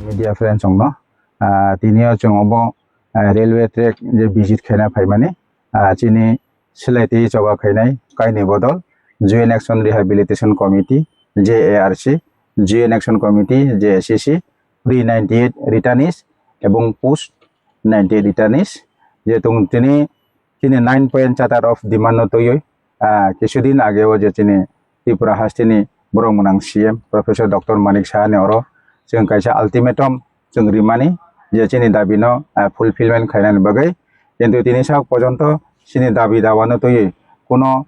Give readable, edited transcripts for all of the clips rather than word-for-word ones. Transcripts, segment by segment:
Media friends songno tinio chung obo railway track je visit khaina phaimani chini silaiti choba khainai kaini bodol joint action rehabilitation committee JARC joint action committee JACC pre 98 returnees ebong post 98 returnees je tung tini 9 point charter of demand no toyoi kisudin ageo je chini Tripura hastini borong munang CM Professor Dr. Manik Saha ne oro जों kaisa ultimatum जों rimani je chini dabi no fulfillment khainani bagai kintu tini sak porjonto chini dabi dawano toyi kono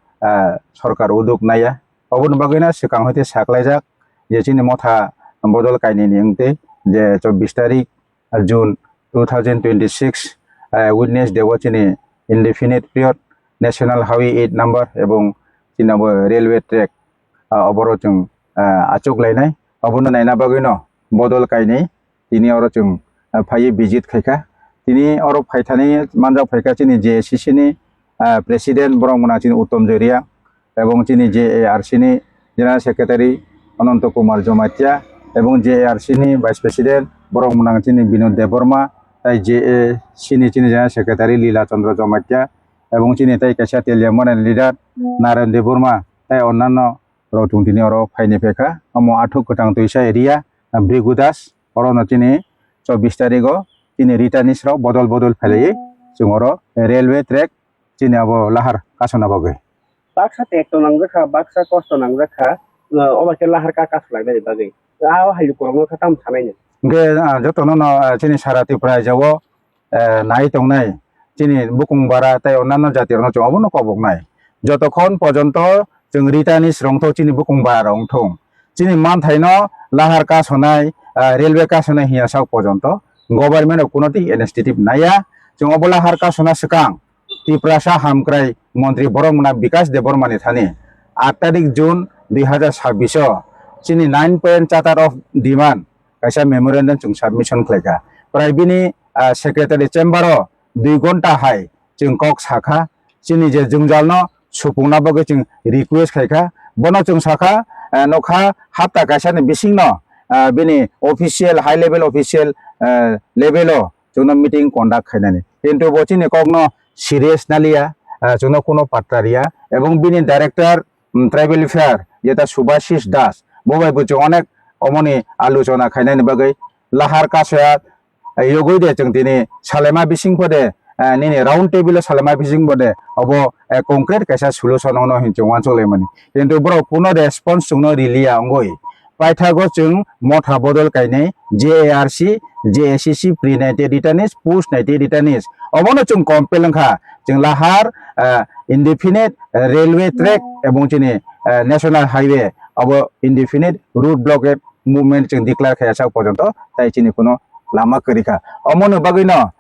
sorkar uduk naya obon bagai na sikang hoite saklaijak je chini motha bodol kaini ningte je 24 tarik June 2026 witness dewo chini indefinite period national highway 8 number ebong chini railway track oboro जों achuk lainai obono naina bagai no bodol kaini tini oro chung phai visit khaika tini oro phaithani manjak phaika chini JACC ni president borongmuna chini Uttom Joria ebong chini JARC ni general secretary Ananto Kumar Jomatia ebong JARC ni vice president borongmuna chini Binod Deborma tai JAC ni chini general secretary Lila Chandra Jomatia ebong chini tai kaisa teliamon leader Naren Deborma tai onnanno rotung tini oro phaini phaika amo athuk kotang toisa area Brigudas orono chini 24 tariko chini returnees ro bodol phalai jungoro railway track chini abo lahar kasona bagai baksa tekto nangjaka baksa kosto nangjaka obake lahar ka kaslai bagai aw hayu kormo khatam thanai ge jotono no chini sara Tripura jawo nai tongnai chini bukung bara tai onnanno jatirno obono kobok nai jotokhon porjonto jung returnees rongtho chini bukung bara rongthong chini manthaino lahar ka sonai railway ka sonai hiya sak porjonto government kono ti initiative naya jung obo lahar ka sona sikang Tripura sa hamkrai mantri borongmuna Bikas Deborma ni thani 8 tarik June 2026 chini 9 point charter of demand kaisa memorandum chung submission khlaika praibini secretary chamber o 2 gonta hai chung kok sakha chini je jungjalno supungna bagai chung request khaika bono chung sakha nokha hapta kaisa ni bisingno bini official high level official level o chungno meeting conduct khainani kintu bochini kokno serious nalia chungno kono patraria ebong bini director tribal affair jeta Subhashis Das bobai buchu onek omoni aluchona khainani bagai lahar kasya yogoi de chung tini salema bising pode nini round table salema bising pode obo concrete kaisa solution ono hinchongwan cholemani kintu bro puno response chungno rilia ongoi paithago chung motha bodol kainai JARC JACC pre 90 returnees post 90 returnees obono chung compel kha chung lahar indefinite railway track ebong chini national highway obo indefinite route blockade movement chung declare khaya sak porjonto tai chini kono lama korika omono bagino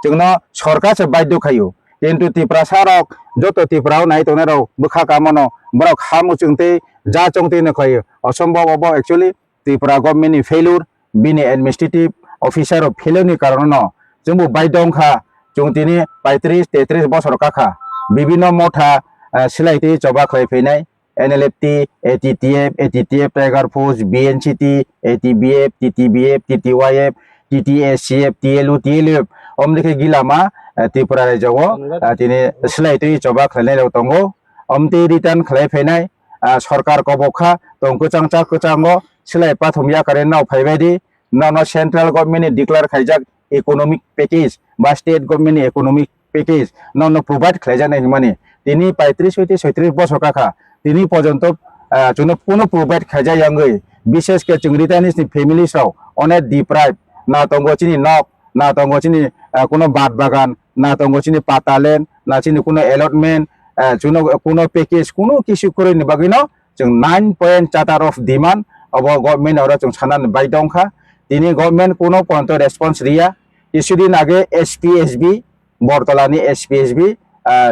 chungno sarkar se baidyo khayo kintu Tripura sarok joto Tripura nai tonero bukha kamono borok hamu chungte ja chongte ne khayo asambhav obo actually Tripura government ni failure bini administrative officer of failure ni karono jungbu baidong kha chungtini 35 33 bosor kakha bibino motha silaiti choba khlai pheinai NLFT ATTF ATTF Tiger Force BNCT ATBF TTBF TTYF TTSCF TLU TLF omdike gilama Tripura jawo tini silaiti choba khlainai tongo omti return khlai pheinai sarkar kobokha tongko changcha kchango silai pathumya kare nau phaibadi no central government declare khaijak economic package ba state government economic package no provide khlaijak nai mani তিনি 35-36 বছর কাকা তিনি পর্যন্ত जोंनो কোনো provide খাইজায়াঙ্গै বিশেষ কে जों রিটার্নিসनि ফ্যামিলিসাव অনেক ডিপ্রাইভ না দंगो চিনি নক না দंगो চিনি কোনো বাদ বাগান না দंगो চিনি পাতালেন না চিনি কোনো অ্যালটমেন্ট जोंनो কোনো প্যাকেজ কোনো কিছু করে নিবাগিনো जों 9 चार्टार अफ डिमान्ड अब गभर्नमेंट और जों साननानै बाय दंखा दिनै गभर्नमेंट कोनो पॉइंट रेस्पॉन्स रिया কিছুদিন আগে एसपीएसबी बरतलानि एसपीएसबी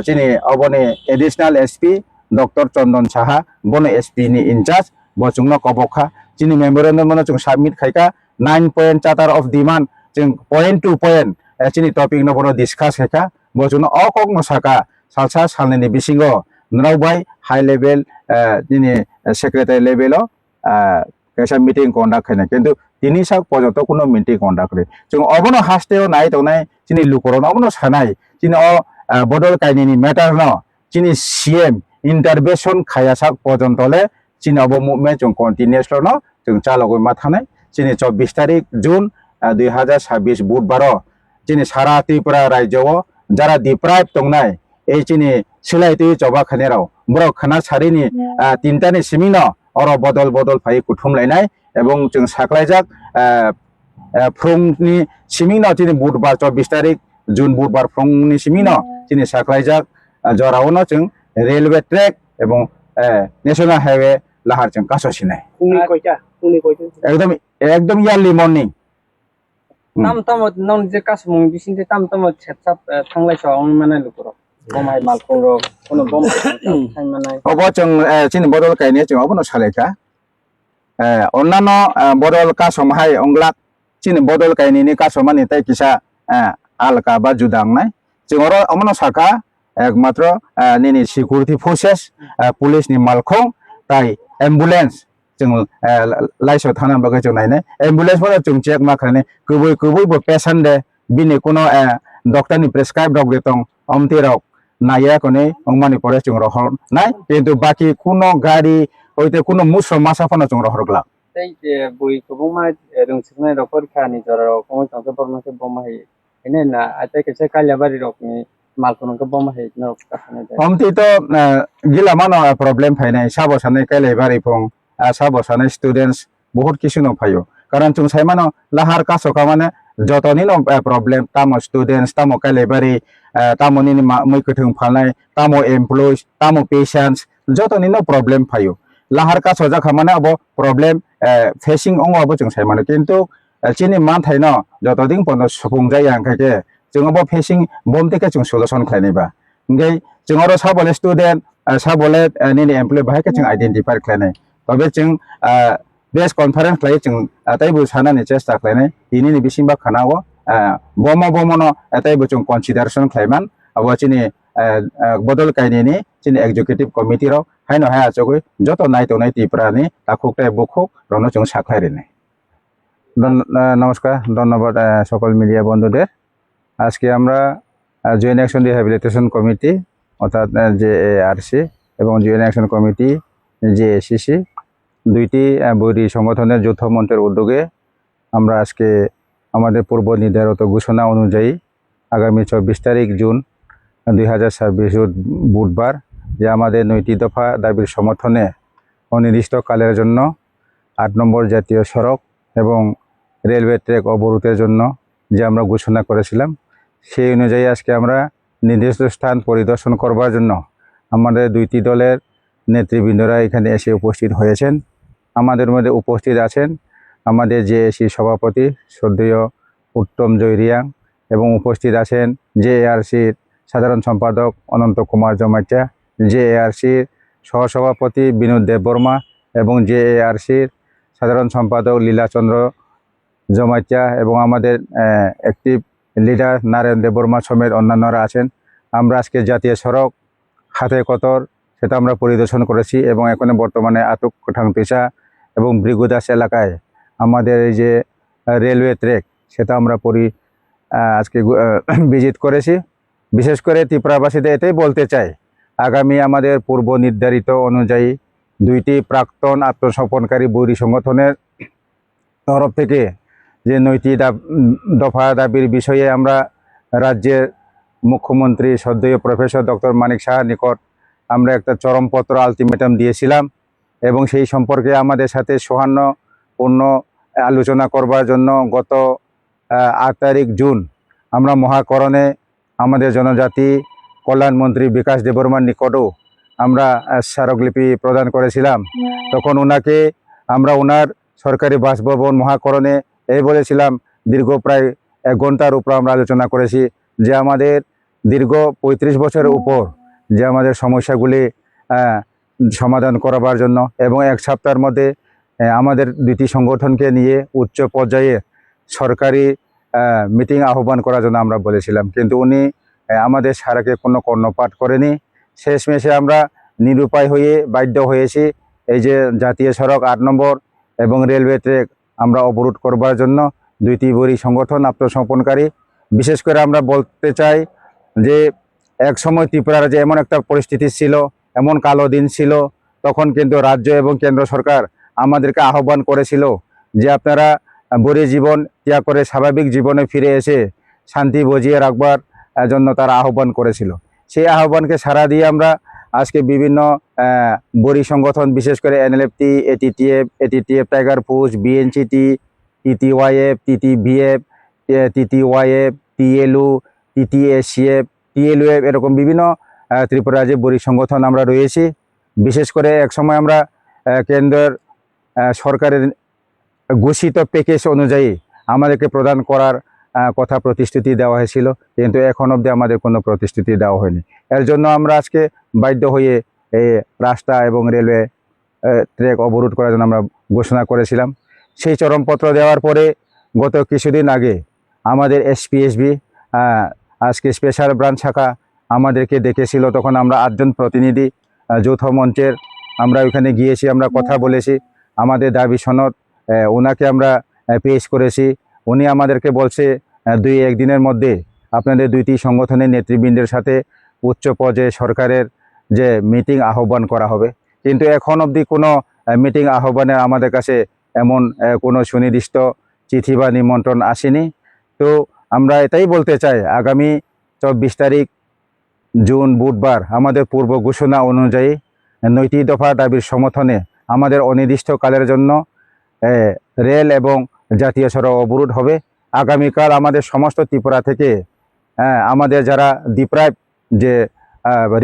जोंनि अबनि एडिशनल एसपी डॉक्टर चंदन साहा बनो एसपी नि इंचार्ज बचुंनो कबखा जोंनि मेमोरेंडम जों सबमिट खायखा 9 चार्टार अफ डिमांड जों पॉइंट टू पॉइंट जोंनि टपिक नो बनो डिस्कास खायखा बचुंनो अकक नसाका सालसा सालनि बिसिंगो नरावबाय हाई लेवल जोंनि सेक्रेटारि लेवलाव कैसा मीटिंग कंडक्ट खायना किन्तु दिनै सा पर्यन्त कोनो मीटिंग कंडक्ट रे जों अबनो हास्टेयाव नाय दंनाय जोंनि लुकरन अबनो सानाय जोंनि बदल कायनिनि मैटर न जोंनि सीएम इंटरवेंशन खायासा पर्यन्तले जोंनि अब मुभमेंट जों कन्टिन्यूअस न जों चालगै मा थानाय जोंनि 24 तारिख जून 2026 बुधबार जोंनि सारा त्रिपुरा राज्योआव যারা ডিপ্রাইভ दंनाय এই जोंनि सोलायतै जबा खानेराव बर खाना सारिनि तिनटानि सिमिन अर बदल बदल फाय कुथुमलायनाय এবং जों साख्लायजाक फुंनि सिमिनाव दिनै बुधबार 24 तारिख जून बुधबार फुंनि सिमिनाव दिनै साख्लायजाक जरावनो जों रेलवे ट्रेक এবং नेशनल हाईवे लाहार जों काससिनाय फुंनि कयटा एकदम एकदम यार्ली morning tam tam non je kasmung bisinte tam tam chepsap thanglai chawang manai lukuro bomai malkoro kono bom thai manai अब जों जोंनि बदल गायनाय जों अबनो सालायखा अन्नानो बदल कासमहाय अंग्लाक जोंनि बदल गायनायनि कासमानि ताय किसा आलका बा जुदांनाय जों अर अमनो साखा एकमात्र निनि सिकिउरिटी फोर्सेस पुलिसनि मालखं ताय एम्बुलेंस जों लाइसो थाना बागै जों नायनाय एम्बुलेंस फोरा जों चेक मा खाने गुबै गुबै बो पेशेंट दे बिनि कोनो डॉक्टरनि प्रेसक्राइब रग देतों अमते रग नाया कोने अंगमानि परे जों रहर नाय किन्तु बाकी कोनो गाड़ी होइते कोनो मुसो मासाफोरनो जों रहरग्ला tei bui kubuma rungsiknai rok porikha ni jora rok komoi tongke bormake bomai ene na ate kese kalyabari rok ni malkono ke bomai no kasane dai अमते तो गिला मानो प्रॉब्लम फायनाय साबो सानै काले बारि फं साबो सानै स्टूडेंट्स बहुत किछु न फायो कारण जों सायमानो लाहार कासो का माने जतनि न प्रॉब्लम तामो स्टूडेंट्स तामो काले बारि तामोनि मैखोथों फानाय तामो एमप्लॉयज तामो पेशेंट्स जतनि न प्रॉब्लम फायो लाहार कासो जाखा माने अब प्रॉब्लम फेसिंग अंग अब जों सायमानो किन्तु चिनि मान थाय न जतदिन पन सुफुं जाय आंखाके जों अब फेसिंग बमतेके जों सल्यूशन खायनायबा ओंगे जों आरो साबले स्टूडेंट साबले निनि एमप्लॉय बाहायके जों आइडेंटिफाई खायनाय तबे जों बेस कॉन्फ्रेंस खालाय जों ताइबो सानानि चेष्टा खायनाय दिनैनि बिसिंबा खानाव बमनो ताइबो जों कन्सिडारेशन खायमान अब चिनि बदल कायनिनि चिनि एग्जीक्यूटिव कमिटी राव हायनो हाया जगै जत नायतनाय तिप्रानि ताखुकटाय बुखुक रनो जों साख्लायरेनाय नमस्कार धन्यवाद सकल मिडिया बंधुদের আজকে আমরা জয়েন্ট অ্যাকশন রিহ্যাবিলিটেশন কমিটি অর্থাৎ জেএআরসি এবং জয়েন্ট অ্যাকশন কমিটি জেএসিসি দুইটি বৈরী সংগঠনের যৌথ মঞ্চের উদ্যোগে আমরা আজকে আমাদের পূর্ব নির্ধারিত ঘোষণা অনুযায়ী আগামী 24 তারিখ জুন 2026 বুধবার যে আমাদের 9টি দফা দাবির সমর্থনে অনির্দিষ্টকালের জন্য 8 নম্বর জাতীয় সড়ক এবং রেলওয়ে ট্র্যাক অবরোধের জন্য যে আমরা ঘোষণা করেছিলাম সেই অনুযায়ী আজকে আমরা নির্দিষ্ট স্থান পরিদর্শন করবার জন্য আমাদের দুইটি দলের নেতৃবৃন্দরা এখানে এসে উপস্থিত হয়েছেন আমাদের মধ্যে উপস্থিত আছেন আমাদের জেএসি সভাপতি শ্রদ্ধেয় উত্তম জয়রিয়াং এবং উপস্থিত আছেন জেএআরসির সাধারণ সম্পাদক অনন্ত কুমার জমাইচা জেএআরসির সহসভাপতি বিনোদ দেববর্মা এবং জেএআরসির সাধারণ সম্পাদক লীলাচন্দ্র জমাইচা এবং আমাদের অ্যাক্টিভ লিডার নারায়ণ দেববর্মা সমেত অন্যান্যরা আছেন আমরা আজকে জাতীয় সড়ক হাতে কতর সেটা আমরা পরিদর্শন করেছি এবং এখন বর্তমানে আতুক কোঠাংতিসা এবং ব্রিগুদাস এলাকায় আমাদের এই যে রেলওয়ে ট্র্যাক সেটা আমরা আজকে ভিজিট করেছি বিশেষ করে ত্রিপুরাবাসীদের এটাই বলতে চাই আগামী আমাদের পূর্ব নির্ধারিত অনুযায়ী দুইটি প্রাক্তন আত্মসমর্পণকারী বৈরী সংগঠনের তরফ থেকে যে 9টি দফা দাবির বিষয়ে আমরা রাজ্যের মুখ্যমন্ত্রী সদ্যীয় প্রফেসর ডক্টর মানিক সাহার নিকট আমরা একটা চরমপত্র আলটিমেটাম দিয়েছিলাম এবং সেই সম্পর্কে আমাদের সাথে সৌহার্দ্যপূর্ণ আলোচনা করবার জন্য গত 8 তারিখ জুন আমরা মহাকরণে আমাদের জনজাতি কল্যাণমন্ত্রী বিকাশ দেববর্মার নিকটও আমরা স্মারকলিপি প্রদান করেছিলাম। তখন ওনাকে আমরা ওনার সরকারি বাসভবন মহাকরণে এই বলেছিলাম, দীর্ঘ প্রায় 1 ঘন্টার উপর আমরা আলোচনা করেছি যে আমাদের দীর্ঘ 35 বছরের উপর যে আমাদের সমস্যাগুলি সমাধান করবার জন্য এবং 1 সপ্তাহের মধ্যে আমাদের দুটি সংগঠনকে নিয়ে উচ্চ পর্যায়ে সরকারি মিটিং আহ্বান করার জন্য আমরা বলেছিলাম, কিন্তু উনি আমাদের সারাকে কোনো কর্ণপাত করেনি। শেষমেশে আমরা নিরুপায় হয়ে বাধ্য হয়েছি এই যে জাতীয় সড়ক 8 নম্বর এবং রেলওয়ে ট্র্যাক আমরা অবরোধ করবার জন্য দুইটি বড়ি সংগঠন আত্মসমর্পণকারী। বিশেষ করে আমরা বলতে চাই যে এক সময় ত্রিপুরার যে এমন একটা পরিস্থিতি ছিল, এমন কালো দিন ছিল, তখন কিন্তু রাজ্য এবং কেন্দ্র সরকার আমাদেরকে আহ্বান করেছিল যে আপনারা বড়ি জীবন ত্যাগ করে স্বাভাবিক জীবনে ফিরে এসে শান্তি বজিয়ে রাখবার জন্য তারা আহ্বান করেছিল। সেই আহ্বানকে সাড়া দিয়ে আমরা আজকে বিভিন্ন বড়ি সংগঠন, বিশেষ করে এনএলএফটি, এটিটিএফ, টাইগার ফোর্স, বিএনসিটি, টিটিওয়াইএফ, টিটিভিএফ, টিটিওয়াইএফ, টিএলইউ, টিটিএসিএফ, টিএলইউএফ, এরকম বিভিন্ন ত্রিপুরা রাজ্যে বড়ি সংগঠন আমরা রয়েছি। বিশেষ করে এক সময় আমরা কেন্দ্রের সরকারের ঘোষিত প্যাকেজ অনুযায়ী আমাদেরকে প্রদান করার কথা প্রতিশ্রুতি দেওয়া হয়েছিল, কিন্তু এখন অবধি আমাদের কোনো প্রতিশ্রুতি দেওয়া হয়নি। এর জন্য আমরা আজকে বাধ্য হয়ে এই রাস্তা এবং রেলওয়ে ট্র্যাক অবরোধ করার জন্য আমরা ঘোষণা করেছিলাম। সেই চরমপত্র দেওয়ার পরে গত কিছুদিন আগে আমাদের এসপিএসবি আজকে স্পেশাল ব্রাঞ্চ শাখা আমাদেরকে ডেকেছিল। তখন আমরা 8 জন প্রতিনিধি যৌথ মঞ্চের আমরা ওইখানে গিয়েছি, আমরা কথা বলেছি, আমাদের দাবি সনদ ওনাকে আমরা পেশ করেছি। উনি আমাদেরকে বলছে 2-1 দিনের মধ্যে আপনাদের দুইটি সংগঠনের নেতৃবৃন্দের সাথে উচ্চ পর্যায়ে সরকারের যে মিটিং আহ্বান করা হবে, কিন্তু এখন অবধি কোনো মিটিং আহ্বানের আমাদের কাছে এমন কোনো সুনির্দিষ্ট চিঠি বা নিমন্ত্রণ আসেনি। তো আমরা এটাই বলতে চাই, আগামী 24 তারিখ জুন বুধবার আমাদের পূর্ব ঘোষণা অনুযায়ী 9টি দফা দাবির সমর্থনে আমাদের অনির্দিষ্টকালের জন্য রেল এবং জাতীয় সড়ক অবরোধ হবে। আগামীকাল আমাদের সমস্ত ত্রিপুরা থেকে আমাদের যারা ডিপ্রাইভ যে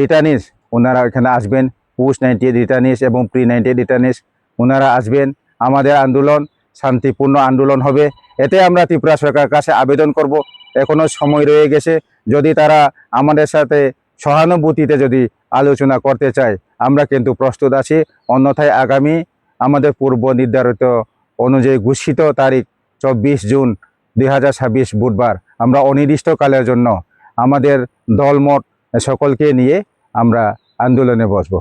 রিটার্নিস ওনারা এখানে আসবেন, পোস্ট 98 রিটার্নিস এবং প্রি 98 রিটার্নিস ওনারা আসবেন। আমাদের আন্দোলন শান্তিপূর্ণ আন্দোলন হবে। এতে আমরা ত্রিপুরা সরকারের কাছে আবেদন করব, এখনো সময় রয়ে গেছে, যদি তারা আমাদের সাথে সহানুভূতিতে যদি আলোচনা করতে চায় আমরা কিন্তু প্রস্তুত আছি। অন্যথায় আগামী আমাদের পূর্ব নির্ধারিত অনুযায়ী ঘোষিত তারিখ 24 জুন 2026 বুধবার আমরা অনির্দিষ্টকালের জন্য আমাদের দলমত সকলকে নিয়ে আমরা আন্দোলনে বসবো।